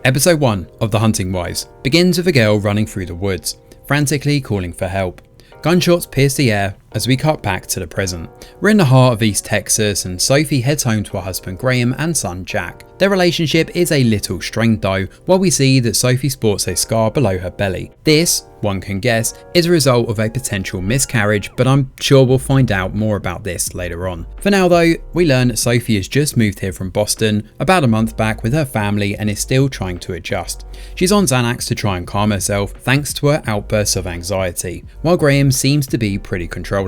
Episode 1 of The Hunting Wives begins with a girl running through the woods, frantically calling for help. Gunshots pierce the air as we cut back to the present. We're in the heart of East Texas and Sophie heads home to her husband Graham and son Jack. Their relationship is a little strained though, while we see that Sophie sports a scar below her belly. This, one can guess, is a result of a potential miscarriage, but I'm sure we'll find out more about this later on. For now though, we learn that Sophie has just moved here from Boston about a month back with her family and is still trying to adjust. She's on Xanax to try and calm herself thanks to her outbursts of anxiety, while Graham seems to be pretty controlling.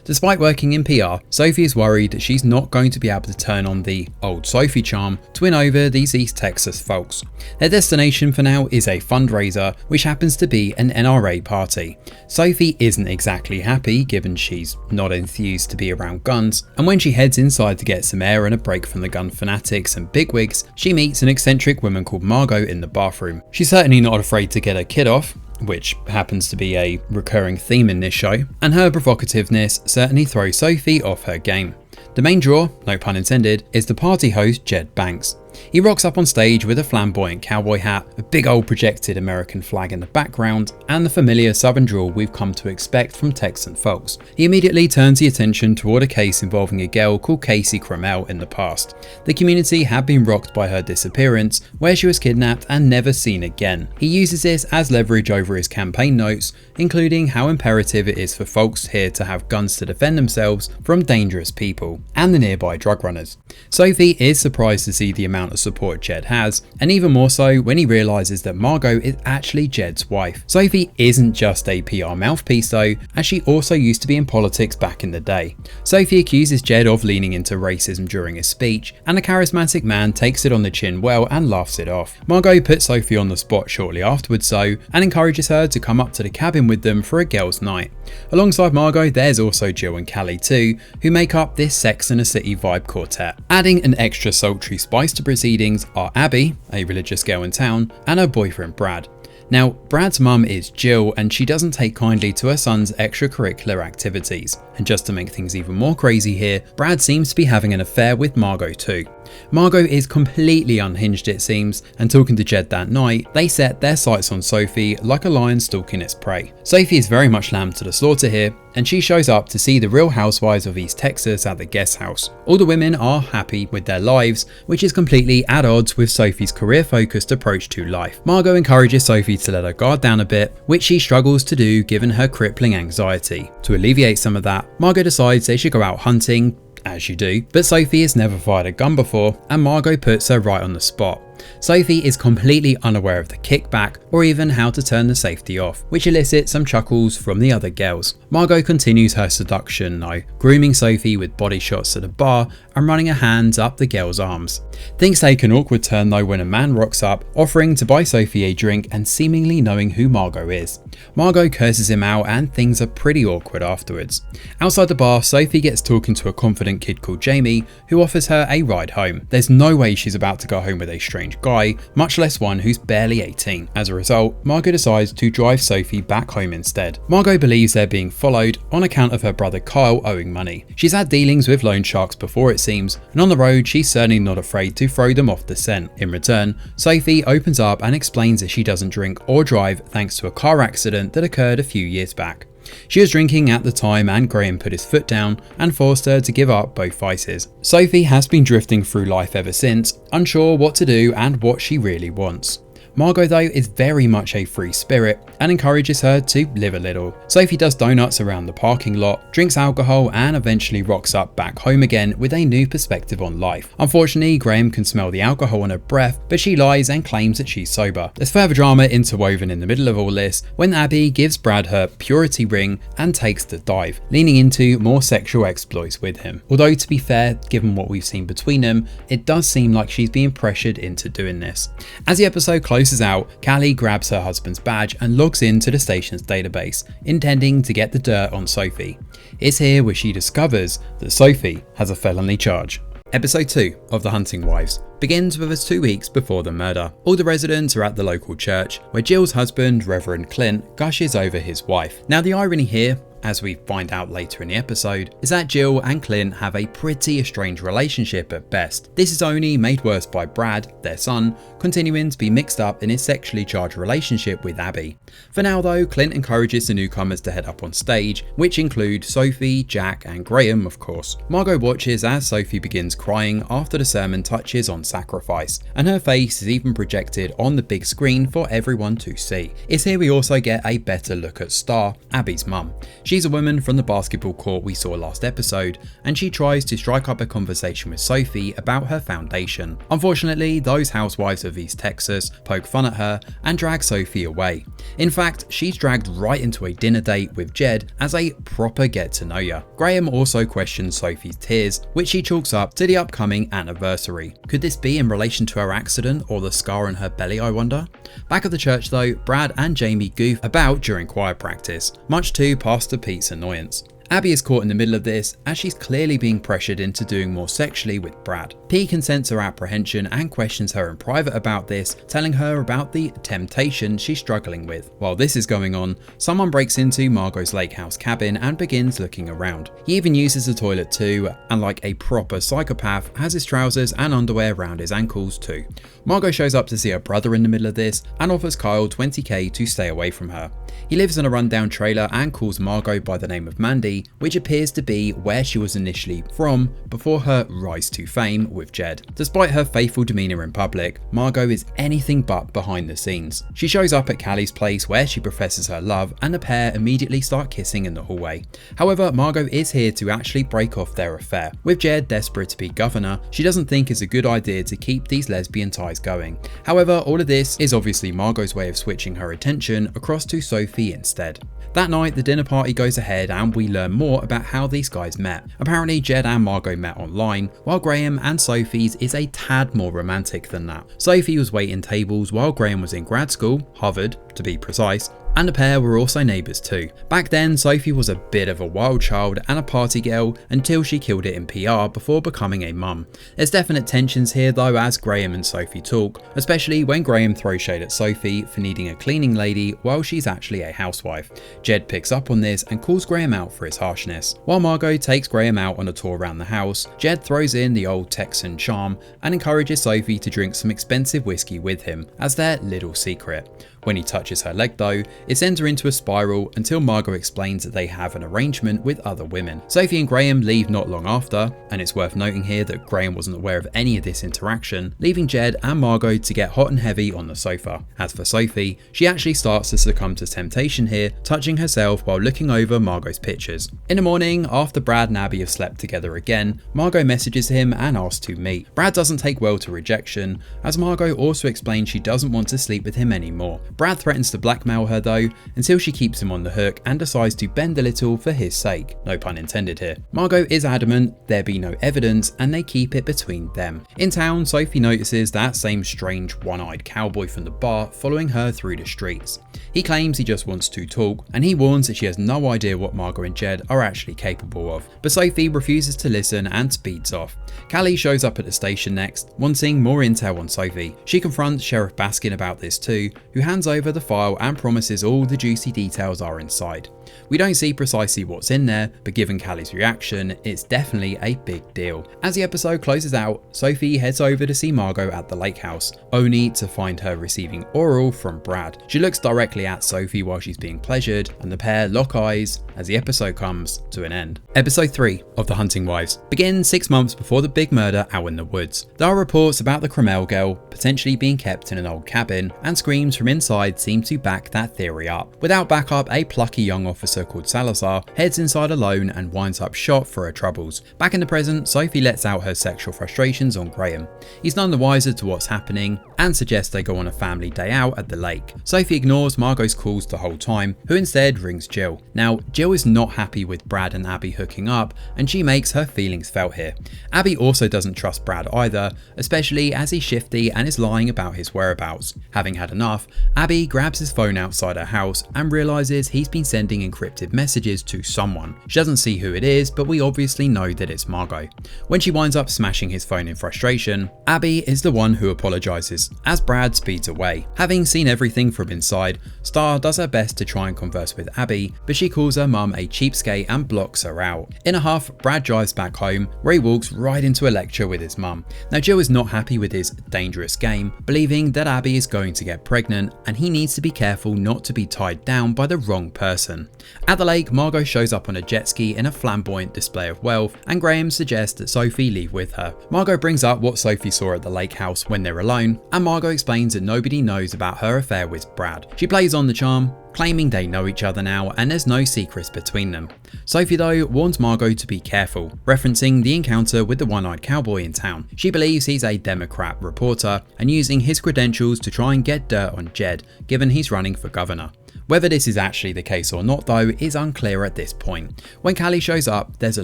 Despite working in PR, Sophie is worried that she's not going to be able to turn on the old Sophie charm to win over these East Texas folks. Their destination for now is a fundraiser, which happens to be an NRA party. Sophie isn't exactly happy given she's not enthused to be around guns, and when she heads inside to get some air and a break from the gun fanatics and bigwigs, she meets an eccentric woman called Margot in the bathroom. She's certainly not afraid to get her kid off, which happens to be a recurring theme in this show, and her provocativeness certainly throws Sophie off her game. The main draw, no pun intended, is the party host Jed Banks. He rocks up on stage with a flamboyant cowboy hat, a big old projected American flag in the background, and the familiar southern drawl we've come to expect from Texan folks. He immediately turns the attention toward a case involving a girl called Casey Crummell in the past. The community had been rocked by her disappearance, where she was kidnapped and never seen again. He uses this as leverage over his campaign notes, including how imperative it is for folks here to have guns to defend themselves from dangerous people and the nearby drug runners. Sophie is surprised to see the amount of support Jed has, and even more so when he realises that Margot is actually Jed's wife. Sophie isn't just a PR mouthpiece though, as she also used to be in politics back in the day. Sophie accuses Jed of leaning into racism during his speech, and the charismatic man takes it on the chin well and laughs it off. Margot puts Sophie on the spot shortly afterwards though, and encourages her to come up to the cabin with them for a girls' night. Alongside Margot, there's also Jill and Callie too, who make up this Sex and the City vibe quartet. Adding an extra sultry spice to proceedings are Abby, a religious girl in town, and her boyfriend Brad. Now, Brad's mum is Jill and she doesn't take kindly to her son's extracurricular activities. And just to make things even more crazy here, Brad seems to be having an affair with Margot too. Margot is completely unhinged it seems, and talking to Jed that night, they set their sights on Sophie like a lion stalking its prey. Sophie is very much lamb to the slaughter here, and she shows up to see the Real Housewives of East Texas at the guest house. All the women are happy with their lives, which is completely at odds with Sophie's career-focused approach to life. Margot encourages Sophie to let her guard down a bit, which she struggles to do given her crippling anxiety. To alleviate some of that, Margot decides they should go out hunting, as you do, but Sophie has never fired a gun before, and Margot puts her right on the spot. Sophie is completely unaware of the kickback or even how to turn the safety off, which elicits some chuckles from the other girls. Margot continues her seduction though, grooming Sophie with body shots at a bar and running her hands up the girl's arms. Things take an awkward turn though when a man rocks up, offering to buy Sophie a drink and seemingly knowing who Margot is. Margot curses him out and things are pretty awkward afterwards. Outside the bar, Sophie gets talking to a confident kid called Jamie who offers her a ride home. There's no way she's about to go home with a strange guy, much less one who's barely 18. As a result, Margot decides to drive Sophie back home instead. Margot believes they're being followed on account of her brother Kyle owing money. She's had dealings with loan sharks before it seems, and on the road she's certainly not afraid to throw them off the scent. In return, Sophie opens up and explains that she doesn't drink or drive thanks to a car accident that occurred a few years back. She was drinking at the time and Graham put his foot down and forced her to give up both vices. Sophie has been drifting through life ever since, unsure what to do and what she really wants. Margot though is very much a free spirit and encourages her to live a little. Sophie does donuts around the parking lot, drinks alcohol and eventually rocks up back home again with a new perspective on life. Unfortunately, Graham can smell the alcohol on her breath, but she lies and claims that she's sober. There's further drama interwoven in the middle of all this when Abby gives Brad her purity ring and takes the dive, leaning into more sexual exploits with him. Although to be fair, given what we've seen between them, it does seem like she's being pressured into doing this. As the episode closes out, Callie grabs her husband's badge and logs into the station's database, intending to get the dirt on Sophie. It's here where she discovers that Sophie has a felony charge. Episode 2 of The Hunting Wives begins with us 2 weeks before the murder. All the residents are at the local church, where Jill's husband, Reverend Clint, gushes over his wife. Now the irony here, as we find out later in the episode, is that Jill and Clint have a pretty estranged relationship at best. This is only made worse by Brad, their son, continuing to be mixed up in his sexually charged relationship with Abby. For now though, Clint encourages the newcomers to head up on stage, which include Sophie, Jack and Graham of course. Margot watches as Sophie begins crying after the sermon touches on sacrifice, and her face is even projected on the big screen for everyone to see. It's here we also get a better look at Star, Abby's mum. She's a woman from the basketball court we saw last episode, and she tries to strike up a conversation with Sophie about her foundation. Unfortunately, those housewives of East Texas poke fun at her and drag Sophie away. In fact, she's dragged right into a dinner date with Jed as a proper get to know ya. Graham also questions Sophie's tears, which she chalks up to the upcoming anniversary. Could this be in relation to her accident or the scar on her belly, I wonder? Back at the church though, Brad and Jamie goof about during choir practice, much to Pastor Pete's annoyance. Abby is caught in the middle of this as she's clearly being pressured into doing more sexually with Brad. Pete can sense her apprehension and questions her in private about this, telling her about the temptation she's struggling with. While this is going on, someone breaks into Margot's lake house cabin and begins looking around. He even uses the toilet too, and like a proper psychopath has his trousers and underwear around his ankles too. Margot shows up to see her brother in the middle of this and offers Kyle $20,000 to stay away from her. He lives in a rundown trailer and calls Margot by the name of Mandy, which appears to be where she was initially from before her rise to fame with Jed. Despite her faithful demeanour in public, Margot is anything but behind the scenes. She shows up at Callie's place where she professes her love, and the pair immediately start kissing in the hallway. However, Margot is here to actually break off their affair. With Jed desperate to be governor, she doesn't think it's a good idea to keep these lesbian ties going. However, all of this is obviously Margot's way of switching her attention across to Sophie instead. That night, the dinner party goes ahead and we learn more about how these guys met. Apparently, Jed and Margot met online, while Graham and Sophie's is a tad more romantic than that. Sophie was waiting tables while Graham was in grad school, Harvard to be precise, and the pair were also neighbours too. Back then, Sophie was a bit of a wild child and a party girl until she killed it in PR before becoming a mum. There's definite tensions here though as Graham and Sophie talk, especially when Graham throws shade at Sophie for needing a cleaning lady while she's actually a housewife. Jed picks up on this and calls Graham out for his harshness. While Margot takes Graham out on a tour around the house, Jed throws in the old Texan charm and encourages Sophie to drink some expensive whiskey with him as their little secret. When he touches her leg though, it sends her into a spiral until Margot explains that they have an arrangement with other women. Sophie and Graham leave not long after, and it's worth noting here that Graham wasn't aware of any of this interaction, leaving Jed and Margot to get hot and heavy on the sofa. As for Sophie, she actually starts to succumb to temptation here, touching herself while looking over Margot's pictures. In the morning, after Brad and Abby have slept together again, Margot messages him and asks to meet. Brad doesn't take well to rejection, as Margot also explains she doesn't want to sleep with him anymore. Brad threatens to blackmail her though, until she keeps him on the hook and decides to bend a little for his sake. No pun intended here. Margot is adamant there be no evidence and they keep it between them. In town, Sophie notices that same strange one-eyed cowboy from the bar following her through the streets. He claims he just wants to talk, and he warns that she has no idea what Margot and Jed are actually capable of. But Sophie refuses to listen and speeds off. Callie shows up at the station next, wanting more intel on Sophie. She confronts Sheriff Baskin about this too, who hands over the file and promises all the juicy details are inside. We don't see precisely what's in there, but given Callie's reaction, it's definitely a big deal. As the episode closes out, Sophie heads over to see Margot at the lake house, only to find her receiving oral from Brad. She looks directly at Sophie while she's being pleasured, and the pair lock eyes as the episode comes to an end. Episode 3 of The Hunting Wives begins 6 months before the big murder out in the woods. There are reports about the Cromell girl potentially being kept in an old cabin, and screams from inside seem to back that theory up. Without backup, a plucky young officer called Salazar heads inside alone and winds up shot for her troubles. Back in the present, Sophie lets out her sexual frustrations on Graham. He's none the wiser to what's happening and suggests they go on a family day out at the lake. Sophie ignores Margot's calls the whole time, who instead rings Jill. Now, Jill is not happy with Brad and Abby hooking up, and she makes her feelings felt here. Abby also doesn't trust Brad either, especially as he's shifty and is lying about his whereabouts. Having had enough, Abby grabs his phone outside her house and realizes he's been sending encrypted messages to someone. She doesn't see who it is, but we obviously know that it's Margot. When she winds up smashing his phone in frustration, Abby is the one who apologizes notice as Brad speeds away. Having seen everything from inside, Star does her best to try and converse with Abby, but she calls her mum a cheapskate and blocks her out. In a huff, Brad drives back home, where he walks right into a lecture with his mum. Now Jill is not happy with his dangerous game, believing that Abby is going to get pregnant and he needs to be careful not to be tied down by the wrong person. At the lake, Margot shows up on a jet ski in a flamboyant display of wealth, and Graham suggests that Sophie leave with her. Margot brings up what Sophie saw at the lake house when they're alone, and Margot explains that nobody knows about her affair with Brad. She plays on the charm, claiming they know each other now and there's no secrets between them. Sophie though warns Margot to be careful, referencing the encounter with the one-eyed cowboy in town. She believes he's a Democrat reporter and using his credentials to try and get dirt on Jed, given he's running for governor. Whether this is actually the case or not though is unclear at this point. When Callie shows up, there's a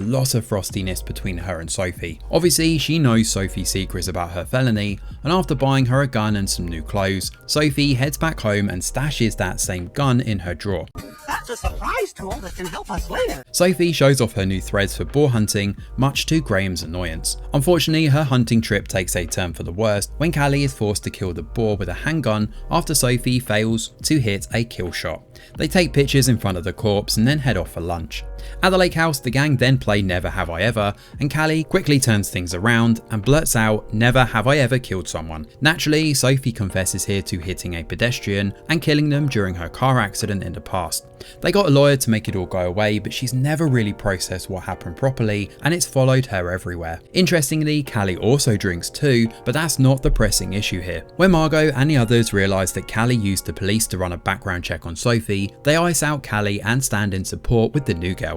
lot of frostiness between her and Sophie. Obviously she knows Sophie's secrets about her felony, and after buying her a gun and some new clothes, Sophie heads back home and stashes that same gun in her drawer. That's a surprise tool that can help us later. Sophie shows off her new threads for boar hunting, much to Graham's annoyance. Unfortunately, her hunting trip takes a turn for the worst when Callie is forced to kill the boar with a handgun after Sophie fails to hit a kill shot. They take pictures in front of the corpse and then head off for lunch. At the lake house, the gang then play Never Have I Ever, and Callie quickly turns things around and blurts out, "Never have I ever killed someone." Naturally, Sophie confesses here to hitting a pedestrian and killing them during her car accident in the past. They got a lawyer to make it all go away, but she's never really processed what happened properly, and it's followed her everywhere. Interestingly, Callie also drinks too, but that's not the pressing issue here. When Margot and the others realise that Callie used the police to run a background check on Sophie, they ice out Callie and stand in support with the new girl.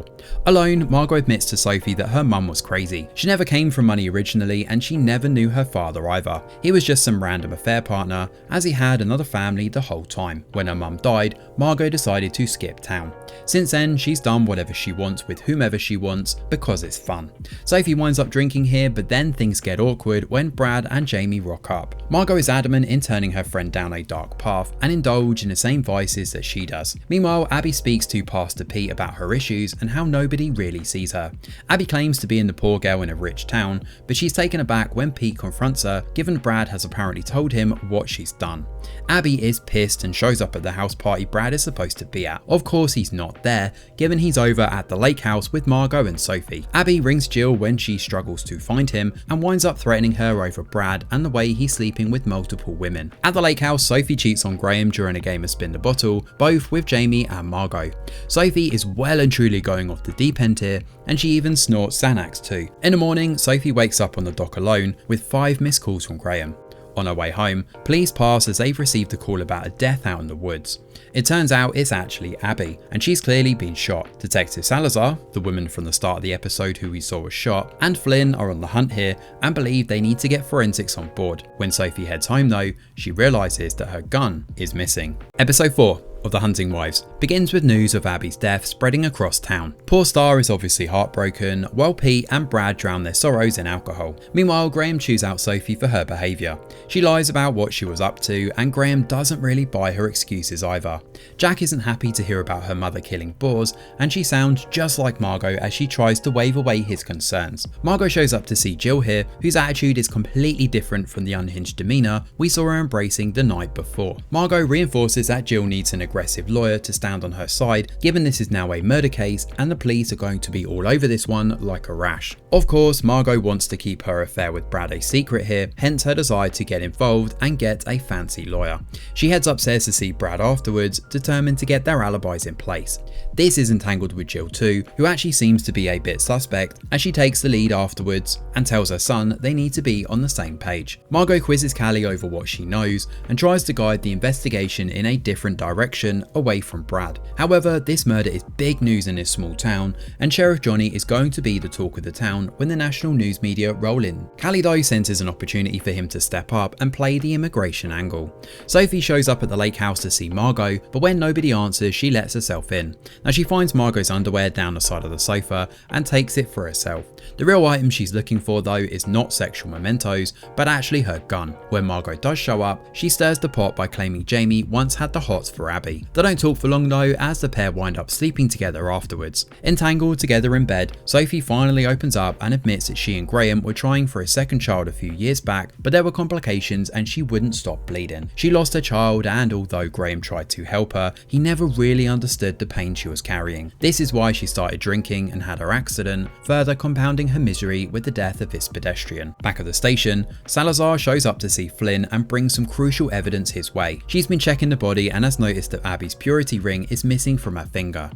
Alone, Margot admits to Sophie that her mum was crazy. She never came from money originally, and she never knew her father either. He was just some random affair partner, as he had another family the whole time. When her mum died, Margot decided to skip town. Since then, she's done whatever she wants with whomever she wants because it's fun. Sophie winds up drinking here, but then things get awkward when Brad and Jamie rock up. Margot is adamant in turning her friend down a dark path and indulge in the same vices that she does. Meanwhile, Abby speaks to Pastor Pete about her issues and how nobody really sees her. Abby claims to be the poor girl in a rich town, but she's taken aback when Pete confronts her, given Brad has apparently told him what she's done. Abby is pissed and shows up at the house party Brad is supposed to be at. Of course he's not there, given he's over at the lake house with Margot and Sophie. Abby rings Jill when she struggles to find him and winds up threatening her over Brad and the way he's sleeping with multiple women. At the lake house, Sophie cheats on Graham during a game of spin the bottle, both with Jamie and Margot. Sophie is well and truly going off the deep end here, and she even snorts Xanax too. In the morning, Sophie wakes up on the dock alone with 5 missed calls from Graham. On her way home, police pass as they've received a call about a death out in the woods. It turns out it's actually Abby, and she's clearly been shot. Detective Salazar, the woman from the start of the episode who we saw was shot, and Flynn are on the hunt here and believe they need to get forensics on board. When Sophie heads home though, she realises that her gun is missing. Episode 4 of The Hunting Wives begins with news of Abby's death spreading across town. Poor Star is obviously heartbroken, while Pete and Brad drown their sorrows in alcohol. Meanwhile, Graham chews out Sophie for her behaviour. She lies about what she was up to, and Graham doesn't really buy her excuses either. Jack isn't happy to hear about her mother killing boars, and she sounds just like Margot as she tries to wave away his concerns. Margot shows up to see Jill here, whose attitude is completely different from the unhinged demeanour we saw her embracing the night before. Margot reinforces that Jill needs an aggressive lawyer to stand on her side, given this is now a murder case and the police are going to be all over this one like a rash. Of course, Margot wants to keep her affair with Brad a secret here, hence her desire to get involved and get a fancy lawyer. She heads upstairs to see Brad afterwards, determined to get their alibis in place. This is entangled with Jill too, who actually seems to be a bit suspect, as she takes the lead afterwards and tells her son they need to be on the same page. Margot quizzes Callie over what she knows and tries to guide the investigation in a different direction away from Brad. However, this murder is big news in this small town, and Sheriff Johnny is going to be the talk of the town when the national news media roll in. Callie though senses an opportunity for him to step up and play the immigration angle. Sophie shows up at the lake house to see Margot, but when nobody answers, she lets herself in. Now she finds Margot's underwear down the side of the sofa and takes it for herself. The real item she's looking for though is not sexual mementos, but actually her gun. When Margot does show up, she stirs the pot by claiming Jamie once had the hots for Abby. Abby. They don't talk for long though, as the pair wind up sleeping together afterwards. Entangled together in bed, Sophie finally opens up and admits that she and Graham were trying for a second child a few years back, but there were complications and she wouldn't stop bleeding. She lost her child, and although Graham tried to help her, he never really understood the pain she was carrying. This is why she started drinking and had her accident, further compounding her misery with the death of this pedestrian. Back at the station, Salazar shows up to see Flynn and brings some crucial evidence his way. She's been checking the body and has noticed that Abby's purity ring is missing from her finger.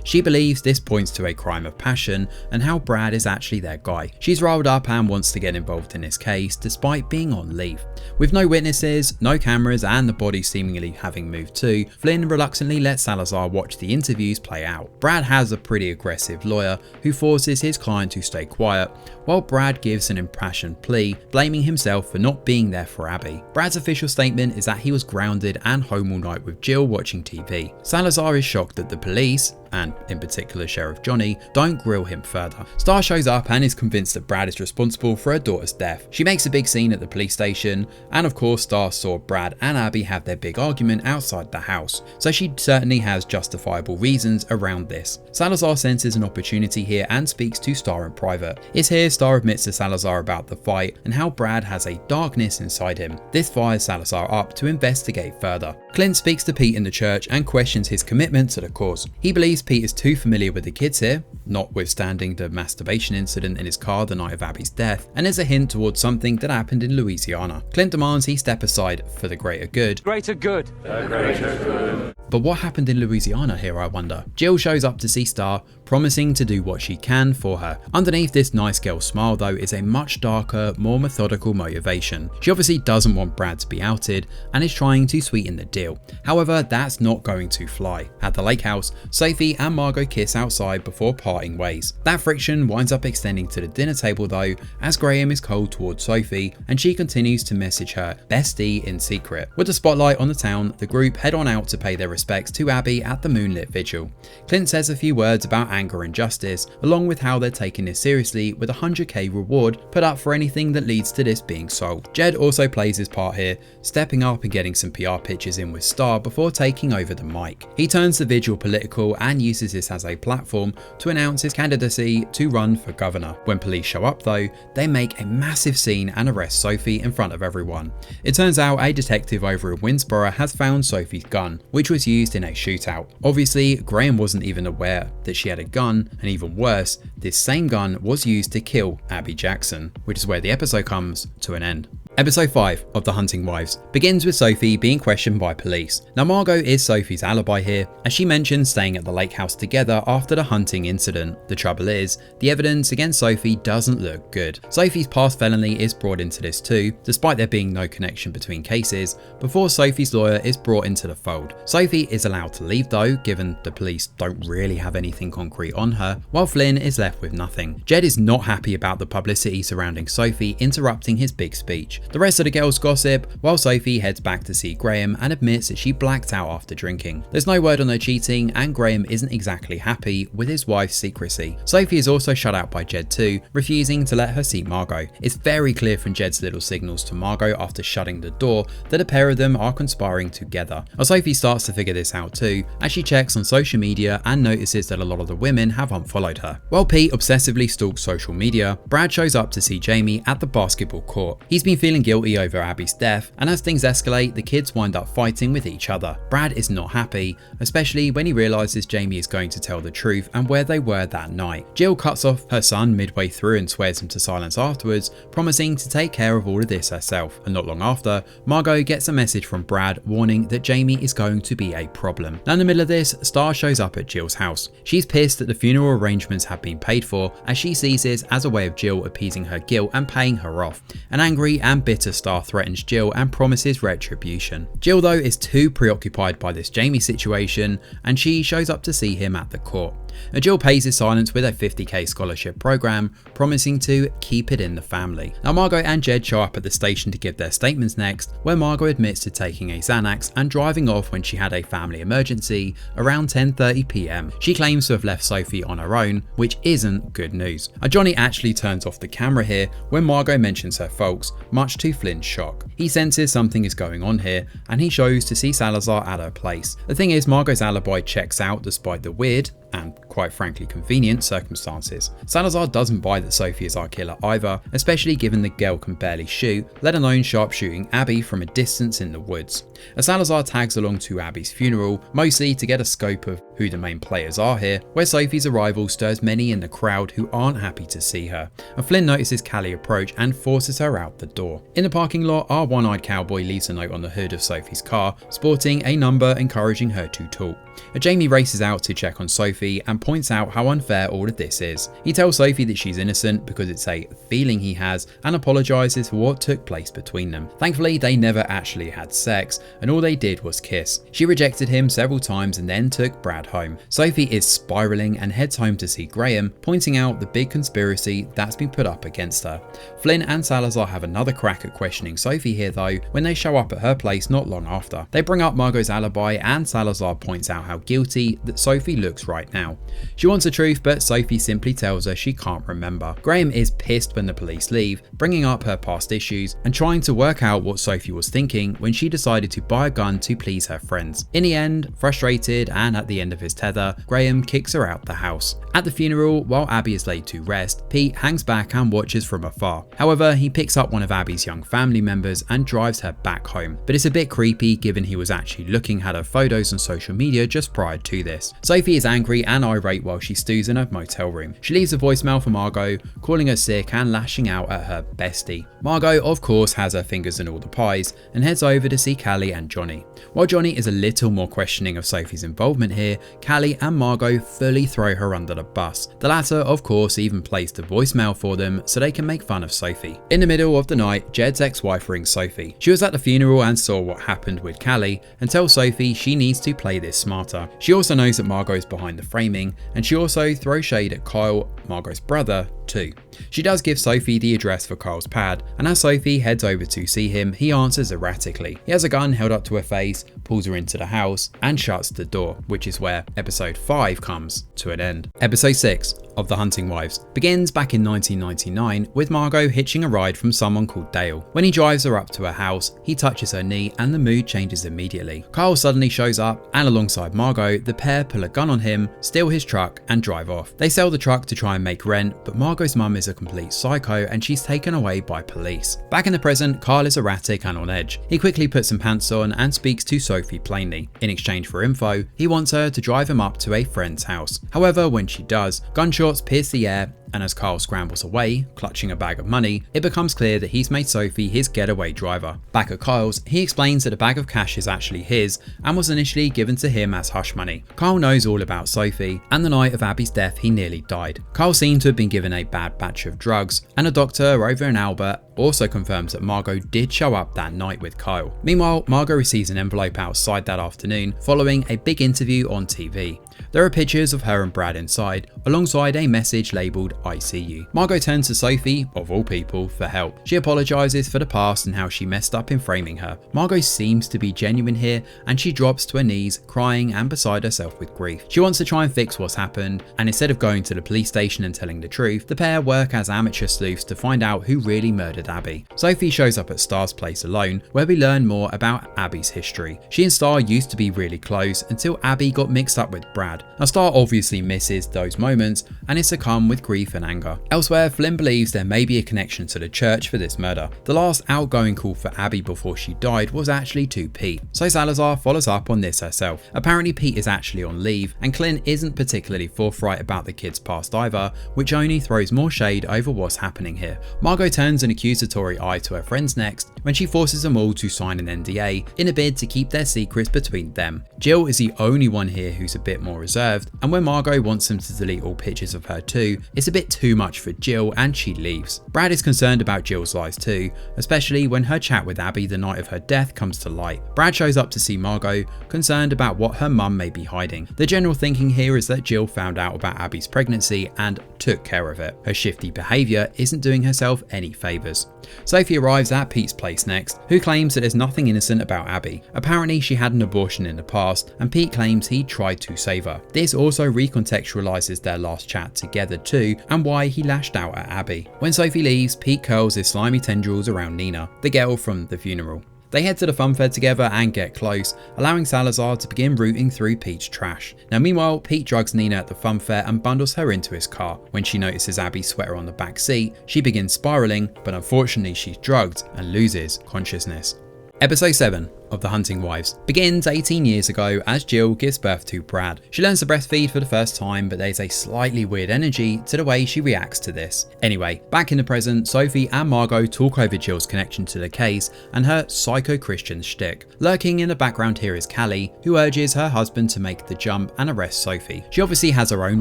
She believes this points to a crime of passion and how Brad is actually their guy. She's riled up and wants to get involved in this case despite being on leave. With no witnesses, no cameras, and the body seemingly having moved too, Flynn reluctantly lets Salazar watch the interviews play out. Brad has a pretty aggressive lawyer who forces his client to stay quiet, while Brad gives an impassioned plea, blaming himself for not being there for Abby. Brad's official statement is that he was grounded and home all night with Jill watching TV. Salazar is shocked that the police, and in particular Sheriff Johnny, don't grill him further. Star shows up and is convinced that Brad is responsible for her daughter's death. She makes a big scene at the police station, and of course Star saw Brad and Abby have their big argument outside the house, so she certainly has justifiable reasons around this. Salazar senses an opportunity here and speaks to Star in private. It's here Star admits to Salazar about the fight and how Brad has a darkness inside him. This fires Salazar up to investigate further. Clint speaks to Pete in the church and questions his commitment to the cause. He believes Pete is too familiar with the kids here, notwithstanding the masturbation incident in his car the night of Abby's death, and is a hint towards something that happened in Louisiana. Clint demands he step aside for the greater good. Greater good. The greater good. But what happened in Louisiana here, I wonder? Jill shows up to see Star, promising to do what she can for her. Underneath this nice girl smile though is a much darker, more methodical motivation. She obviously doesn't want Brad to be outed and is trying to sweeten the deal. However, that's not going to fly. At the lake house, Sophie and Margot kiss outside before parting ways. That friction winds up extending to the dinner table though, as Graham is cold towards Sophie and she continues to message her bestie in secret. With the spotlight on the town, the group head on out to pay their respects to Abby at the moonlit vigil. Clint says a few words about anger and justice, along with how they're taking this seriously with a 100k reward put up for anything that leads to this being solved. Jed also plays his part here, stepping up and getting some PR pitches in with Star before taking over the mic. He turns the vigil political and uses this as a platform to announce his candidacy to run for governor. When police show up though, they make a massive scene and arrest Sophie in front of everyone. It turns out a detective over in Winsboro has found Sophie's gun, which was used in a shootout. Obviously, Graham wasn't even aware that she had a gun, and even worse, this same gun was used to kill Abby Jackson, which is where the episode comes to an end. Episode 5 of The Hunting Wives begins with Sophie being questioned by police. Now Margot is Sophie's alibi here, as she mentions staying at the lake house together after the hunting incident. The trouble is, the evidence against Sophie doesn't look good. Sophie's past felony is brought into this too, despite there being no connection between cases, before Sophie's lawyer is brought into the fold. Sophie is allowed to leave though, given the police don't really have anything concrete on her, while Flynn is left with nothing. Jed is not happy about the publicity surrounding Sophie interrupting his big speech. The rest of the girls gossip, while Sophie heads back to see Graham and admits that she blacked out after drinking. There's no word on her cheating, and Graham isn't exactly happy with his wife's secrecy. Sophie is also shut out by Jed too, refusing to let her see Margot. It's very clear from Jed's little signals to Margot after shutting the door that a pair of them are conspiring together. Well, Sophie starts to figure this out too, as she checks on social media and notices that a lot of the women have unfollowed her. While Pete obsessively stalks social media, Brad shows up to see Jamie at the basketball court. He's been feeling guilty over Abby's death, and as things escalate, the kids wind up fighting with each other. Brad is not happy, especially when he realizes Jamie is going to tell the truth and where they were that night. Jill cuts off her son midway through and swears him to silence afterwards, promising to take care of all of this herself. And not long after, Margot gets a message from Brad warning that Jamie is going to be a problem. Now in the middle of this, Star shows up at Jill's house. She's pissed that the funeral arrangements have been paid for, as she sees this as a way of Jill appeasing her guilt and paying her off. An angry and bitter Star threatens Jill and promises retribution. Jill though is too preoccupied by this Jamie situation, and she shows up to see him at the court. Jill pays his silence with a $50,000 scholarship program, promising to keep it in the family. Now Margot and Jed show up at the station to give their statements next, where Margot admits to taking a Xanax and driving off when she had a family emergency around 10:30 p.m. She claims to have left Sophie on her own, which isn't good news. Johnny actually turns off the camera here when Margot mentions her folks, much to Flynn's shock. He senses something is going on here, and he shows to see Salazar at her place. The thing is, Margot's alibi checks out despite the weird and quite frankly convenient circumstances. Salazar doesn't buy that Sophie is our killer either, especially given the girl can barely shoot, let alone sharpshooting Abby from a distance in the woods. As Salazar tags along to Abby's funeral, mostly to get a scope of who the main players are here, where Sophie's arrival stirs many in the crowd who aren't happy to see her. Flynn notices Callie approach and forces her out the door. In the parking lot, our one-eyed cowboy leaves a note on the hood of Sophie's car, sporting a number encouraging her to talk. Jamie races out to check on Sophie and points out how unfair all of this is. He tells Sophie that she's innocent because it's a feeling he has, and apologises for what took place between them. Thankfully, they never actually had sex, and all they did was kiss. She rejected him several times and then took Brad home. Sophie is spiraling and heads home to see Graham, pointing out the big conspiracy that's been put up against her. Flynn and Salazar have another crack at questioning Sophie here though, when they show up at her place not long after. They bring up Margot's alibi, and Salazar points out how guilty that Sophie looks right now. She wants the truth, but Sophie simply tells her she can't remember. Graham is pissed when the police leave, bringing up her past issues and trying to work out what Sophie was thinking when she decided to buy a gun to please her friends. In the end, frustrated and at the end of his tether, Graham kicks her out the house. At the funeral, while Abby is laid to rest, Pete hangs back and watches from afar. However, he picks up one of Abby's young family members and drives her back home. But it's a bit creepy given he was actually looking at her photos on social media just prior to this. Sophie is angry and irate while she stews in a motel room. She leaves a voicemail for Margot, calling her sick and lashing out at her bestie. Margot, of course, has her fingers in all the pies and heads over to see Callie and Johnny. While Johnny is a little more questioning of Sophie's involvement here, Callie and Margot fully throw her under the bus. The latter, of course, even placed a voicemail for them so they can make fun of Sophie. In the middle of the night, Jed's ex-wife rings Sophie. She was at the funeral and saw what happened with Callie and tells Sophie she needs to play this smarter. She also knows that Margot is behind the framing, and she also throws shade at Kyle, Margot's brother, too. She does give Sophie the address for Kyle's pad, and as Sophie heads over to see him, he answers erratically. He has a gun held up to her face, pulls her into the house, and shuts the door, which is where episode 5 comes to an end. Episode 6 of The Hunting Wives begins back in 1999 with Margot hitching a ride from someone called Dale. When he drives her up to her house, he touches her knee and the mood changes immediately. Kyle suddenly shows up, and alongside Margot, the pair pull a gun on him, steal his truck, and drive off. They sell the truck to try and make rent, but Margot's mum is a complete psycho and she's taken away by police. Back in the present, Kyle is erratic and on edge. He quickly puts some pants on and speaks to Sophie plainly. In exchange for info, he wants her to drive him up to a friend's house. However, when she does, gunshots pierce the air, and as Kyle scrambles away, clutching a bag of money, it becomes clear that he's made Sophie his getaway driver. Back at Kyle's, he explains that a bag of cash is actually his and was initially given to him as hush money. Kyle knows all about Sophie, and the night of Abby's death he nearly died. Kyle seemed to have been given a bad batch of drugs, and a doctor over in Albert also confirms that Margot did show up that night with Kyle. Meanwhile, Margot receives an envelope outside that afternoon following a big interview on TV. There are pictures of her and Brad inside, alongside a message labelled I see you. Margot turns to Sophie, of all people, for help. She apologises for the past and how she messed up in framing her. Margot seems to be genuine here, and she drops to her knees, crying and beside herself with grief. She wants to try and fix what's happened, and instead of going to the police station and telling the truth, the pair work as amateur sleuths to find out who really murdered Abby. Sophie shows up at Star's place alone, where we learn more about Abby's history. She and Star used to be really close until Abby got mixed up with Brad. Now Star obviously misses those moments and is succumbed with grief and anger. Elsewhere, Flynn believes there may be a connection to the church for this murder. The last outgoing call for Abby before she died was actually to Pete, so Salazar follows up on this herself. Apparently Pete is actually on leave, and Clint isn't particularly forthright about the kid's past either, which only throws more shade over what's happening here. Margot turns and accuses accusatory eye to her friends next when she forces them all to sign an NDA in a bid to keep their secrets between them. Jill is the only one here who's a bit more reserved, and when Margot wants them to delete all pictures of her too, it's a bit too much for Jill and she leaves. Brad is concerned about Jill's lies too, especially when her chat with Abby the night of her death comes to light. Brad shows up to see Margot, concerned about what her mum may be hiding. The general thinking here is that Jill found out about Abby's pregnancy and took care of it. Her shifty behaviour isn't doing herself any favours. Sophie arrives at Pete's place next, who claims that there's nothing innocent about Abby. Apparently she had an abortion in the past, and Pete claims he tried to save her. This also recontextualises their last chat together too, and why he lashed out at Abby. When Sophie leaves, Pete curls his slimy tendrils around Nina, the girl from the funeral. They head to the fun fair together and get close, allowing Salazar to begin rooting through Pete's trash. Now meanwhile, Pete drugs Nina at the fun fair and bundles her into his car. When she notices Abby's sweater on the back seat, she begins spiraling, but unfortunately she's drugged and loses consciousness. Episode 7 of The Hunting Wives begins 18 years ago as Jill gives birth to Brad. She learns to breastfeed for the first time, but there's a slightly weird energy to the way she reacts to this. Anyway, back in the present, Sophie and Margot talk over Jill's connection to the case and her psycho-Christian shtick. Lurking in the background here is Callie, who urges her husband to make the jump and arrest Sophie. She obviously has her own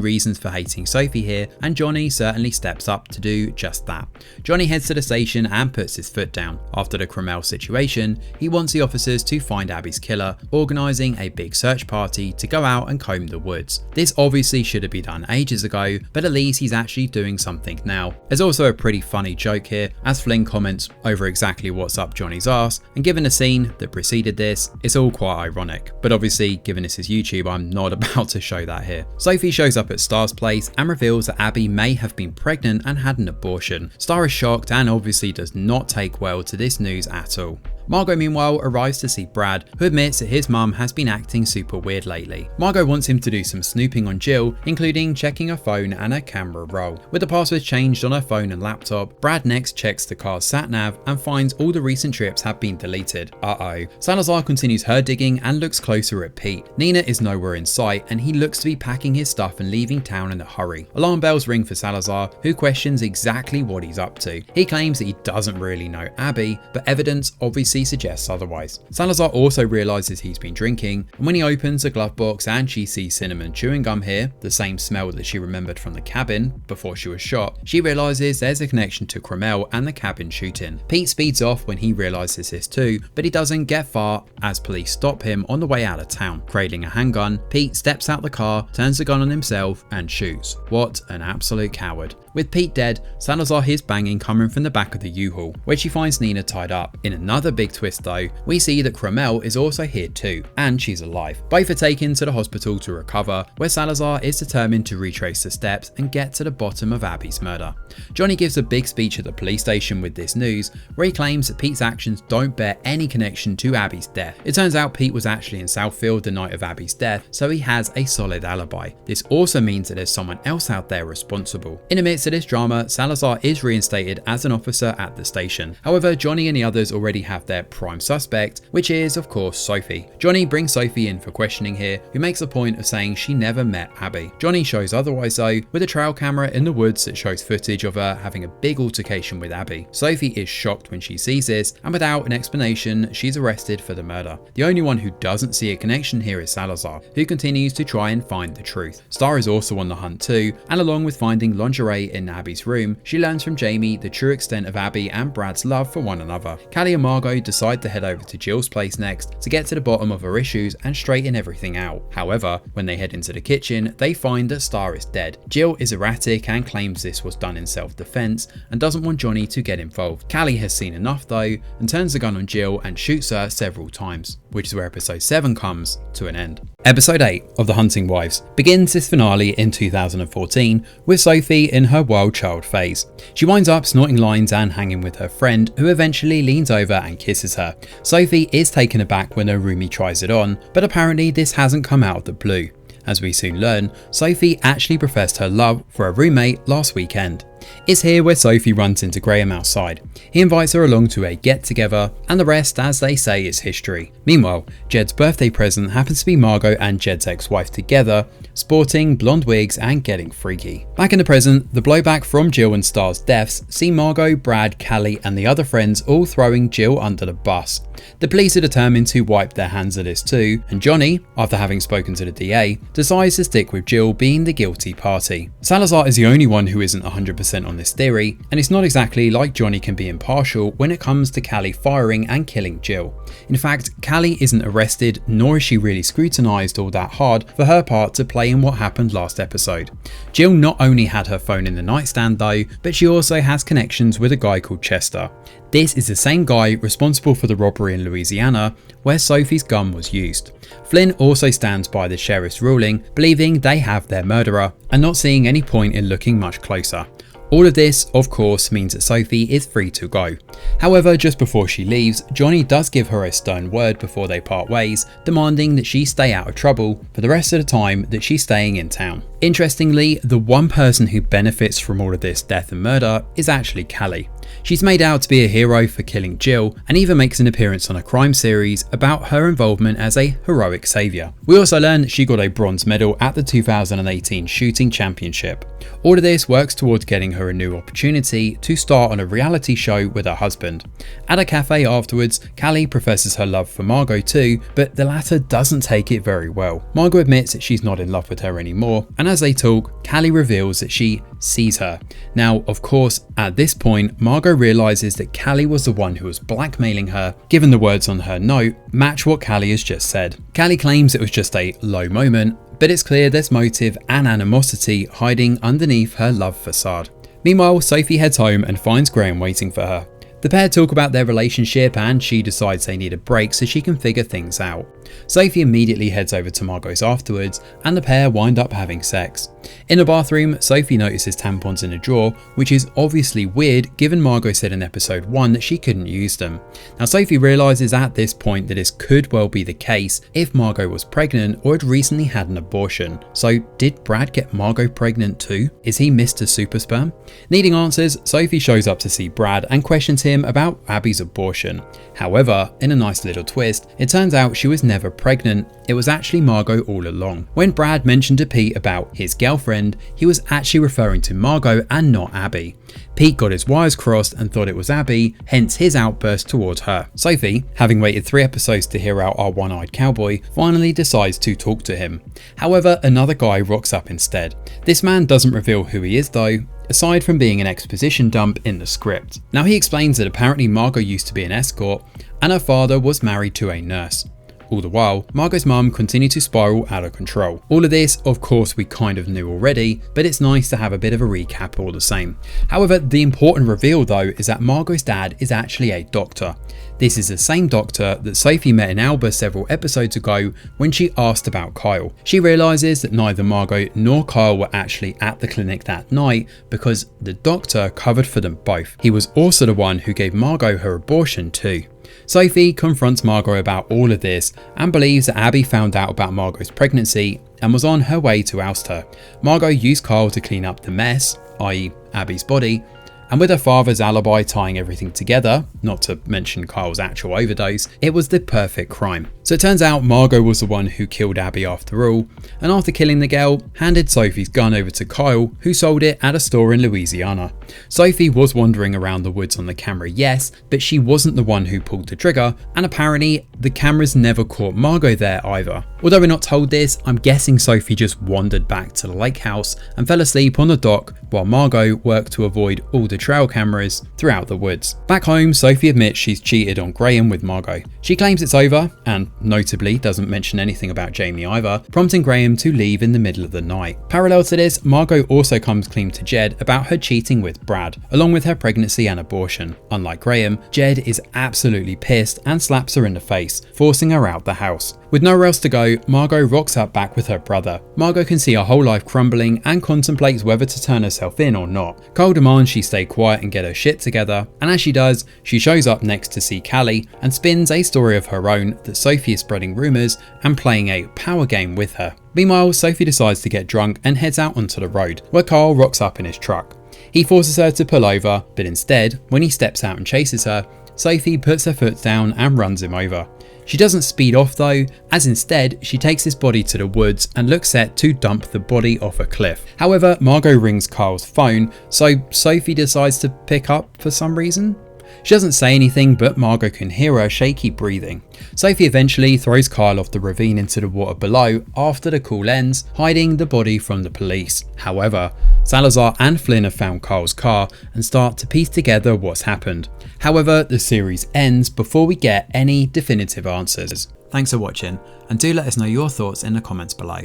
reasons for hating Sophie here, and Johnny certainly steps up to do just that. Johnny heads to the station and puts his foot down. After the Cromwell situation, he wants the officers to find Abby's killer, organising a big search party to go out and comb the woods. This obviously should have been done ages ago, but at least he's actually doing something now. There's also a pretty funny joke here as Flynn comments over exactly what's up Johnny's ass, and given the scene that preceded this, it's all quite ironic. But obviously, given this is YouTube, I'm not about to show that here. Sophie shows up at Star's place and reveals that Abby may have been pregnant and had an abortion. Star is shocked and obviously does not take well to this news at all. Margot meanwhile arrives to see Brad, who admits that his mum has been acting super weird lately. Margot wants him to do some snooping on Jill, including checking her phone and her camera roll. With the passwords changed on her phone and laptop, Brad next checks the car's sat-nav and finds all the recent trips have been deleted. Uh-oh. Salazar continues her digging and looks closer at Pete. Nina is nowhere in sight and he looks to be packing his stuff and leaving town in a hurry. Alarm bells ring for Salazar, who questions exactly what he's up to. He claims that he doesn't really know Abby, but evidence obviously suggests otherwise. Salazar also realizes he's been drinking, and when he opens a glove box and she sees cinnamon chewing gum here, the same smell that she remembered from the cabin before she was shot, she realizes there's a connection to Cromwell and the cabin shooting. Pete speeds off when he realizes this too, but he doesn't get far as police stop him on the way out of town. Cradling a handgun, Pete steps out the car, turns the gun on himself and shoots. What an absolute coward. With Pete dead, Salazar hears banging coming from the back of the U-Haul, where she finds Nina tied up. In another big twist though, we see that Cromwell is also here too, and she's alive. Both are taken to the hospital to recover, where Salazar is determined to retrace the steps and get to the bottom of Abby's murder. Johnny gives a big speech at the police station with this news, where he claims that Pete's actions don't bear any connection to Abby's death. It turns out Pete was actually in Southfield the night of Abby's death, so he has a solid alibi. This also means that there's someone else out there responsible. In the midst of this drama, Salazar is reinstated as an officer at the station. However, Johnny and the others already have their prime suspect, which is of course Sophie. Johnny brings Sophie in for questioning here, who makes a point of saying she never met Abby. Johnny shows otherwise though, with a trail camera in the woods that shows footage of her having a big altercation with Abby. Sophie is shocked when she sees this, and without an explanation, she's arrested for the murder. The only one who doesn't see a connection here is Salazar, who continues to try and find the truth. Star is also on the hunt too, and along with finding lingerie in Abby's room, she learns from Jamie the true extent of Abby and Brad's love for one another. Callie and Margot decide to head over to Jill's place next to get to the bottom of her issues and straighten everything out. However, when they head into the kitchen, they find that Star is dead. Jill is erratic and claims this was done in self-defense and doesn't want Johnny to get involved. Callie has seen enough though and turns the gun on Jill and shoots her several times, which is where episode 7 comes to an end. Episode 8 of The Hunting Wives begins its finale in 2014 with Sophie in her wild child phase. She winds up snorting lines and hanging with her friend, who eventually leans over and kisses her. Sophie is taken aback when her roomie tries it on, but apparently this hasn't come out of the blue. As we soon learn, Sophie actually professed her love for her roommate last weekend. It's here where Sophie runs into Graham outside. He invites her along to a get-together, and the rest, as they say, is history. Meanwhile, Jed's birthday present happens to be Margot and Jed's ex-wife together, sporting blonde wigs and getting freaky. Back in the present, the blowback from Jill and Star's deaths see Margot, Brad, Callie and the other friends all throwing Jill under the bus. The police are determined to wipe their hands of this too, and Johnny, after having spoken to the DA, decides to stick with Jill being the guilty party. Salazar is the only one who isn't 100% on this theory, and it's not exactly like Johnny can be impartial when it comes to Callie firing and killing Jill. In fact, Callie isn't arrested, nor is she really scrutinised all that hard for her part to play in what happened last episode. Jill not only had her phone in the nightstand though, but she also has connections with a guy called Chester. This is the same guy responsible for the robbery in Louisiana where Sophie's gun was used. Flynn also stands by the sheriff's ruling, believing they have their murderer and not seeing any point in looking much closer. All of this, of course, means that Sophie is free to go. However, just before she leaves, Johnny does give her a stern word before they part ways, demanding that she stay out of trouble for the rest of the time that she's staying in town. Interestingly, the one person who benefits from all of this death and murder is actually Callie. She's made out to be a hero for killing Jill and even makes an appearance on a crime series about her involvement as a heroic saviour. We also learn that she got a bronze medal at the 2018 shooting championship. All of this works towards getting her a new opportunity to star on a reality show with her husband. At a cafe afterwards, Callie professes her love for Margot too, but the latter doesn't take it very well. Margot admits that she's not in love with her anymore, and as they talk, Callie reveals that she sees her. Now, of course, at this point, Margot realises that Callie was the one who was blackmailing her, given the words on her note match what Callie has just said. Callie claims it was just a low moment, but it's clear there's motive and animosity hiding underneath her love facade. Meanwhile, Sophie heads home and finds Graham waiting for her. The pair talk about their relationship and she decides they need a break so she can figure things out. Sophie immediately heads over to Margot's afterwards and the pair wind up having sex. In the bathroom, Sophie notices tampons in a drawer, which is obviously weird given Margot said in episode 1 that she couldn't use them. Now Sophie realises at this point that this could well be the case if Margot was pregnant or had recently had an abortion. So did Brad get Margot pregnant too? Is he Mr. Super Sperm? Needing answers, Sophie shows up to see Brad and questions him about Abby's abortion. However, in a nice little twist, it turns out she was never pregnant, it was actually Margot all along. When Brad mentioned to Pete about his girlfriend, he was actually referring to Margot and not Abby. Pete got his wires crossed and thought it was Abby, hence his outburst towards her. Sophie, having waited 3 episodes to hear out our one-eyed cowboy, finally decides to talk to him. However, another guy rocks up instead. This man doesn't reveal who he is though, aside from being an exposition dump in the script. Now he explains that apparently Margot used to be an escort and her father was married to a nurse. All the while, Margot's mum continued to spiral out of control. All of this, of course, we kind of knew already, but it's nice to have a bit of a recap all the same. However, the important reveal though is that Margot's dad is actually a doctor. This is the same doctor that Sophie met in Alba several episodes ago when she asked about Kyle. She realises that neither Margot nor Kyle were actually at the clinic that night because the doctor covered for them both. He was also the one who gave Margot her abortion too. Sophie confronts Margot about all of this and believes that Abby found out about Margot's pregnancy and was on her way to oust her. Margot used Kyle to clean up the mess, i.e. Abby's body, and with her father's alibi tying everything together, not to mention Kyle's actual overdose, it was the perfect crime. So it turns out Margot was the one who killed Abby after all, and after killing the girl, handed Sophie's gun over to Kyle, who sold it at a store in Louisiana. Sophie was wandering around the woods on the camera, yes, but she wasn't the one who pulled the trigger, and apparently the cameras never caught Margot there either. Although we're not told this, I'm guessing Sophie just wandered back to the lake house and fell asleep on the dock while Margot worked to avoid all the trail cameras throughout the woods. Back home, Sophie admits she's cheated on Graham with Margot. She claims it's over and notably doesn't mention anything about Jamie either, prompting Graham to leave in the middle of the night. Parallel to this, Margot also comes clean to Jed about her cheating with Brad, along with her pregnancy and abortion. Unlike Graham, Jed is absolutely pissed and slaps her in the face, forcing her out the house. With nowhere else to go, Margot rocks up back with her brother. Margot can see her whole life crumbling and contemplates whether to turn herself in or not. Kyle demands she stay quiet and get her shit together, and as she does, she shows up next to see Callie and spins a story of her own that Sophie is spreading rumours and playing a power game with her. Meanwhile, Sophie decides to get drunk and heads out onto the road, where Kyle rocks up in his truck. He forces her to pull over, but instead, when he steps out and chases her, Sophie puts her foot down and runs him over. She doesn't speed off though, as instead she takes his body to the woods and looks set to dump the body off a cliff. However, Margot rings Kyle's phone, so Sophie decides to pick up for some reason. She doesn't say anything, but Margot can hear her shaky breathing. Sophie eventually throws Kyle off the ravine into the water below after the call ends, hiding the body from the police. However, Salazar and Flynn have found Kyle's car and start to piece together what's happened. However, the series ends before we get any definitive answers. Thanks for watching, and do let us know your thoughts in the comments below.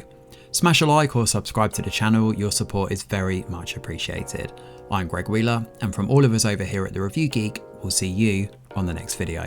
Smash a like or subscribe to the channel, your support is very much appreciated. I'm Greg Wheeler, and from all of us over here at The Review Geek, we'll see you on the next video.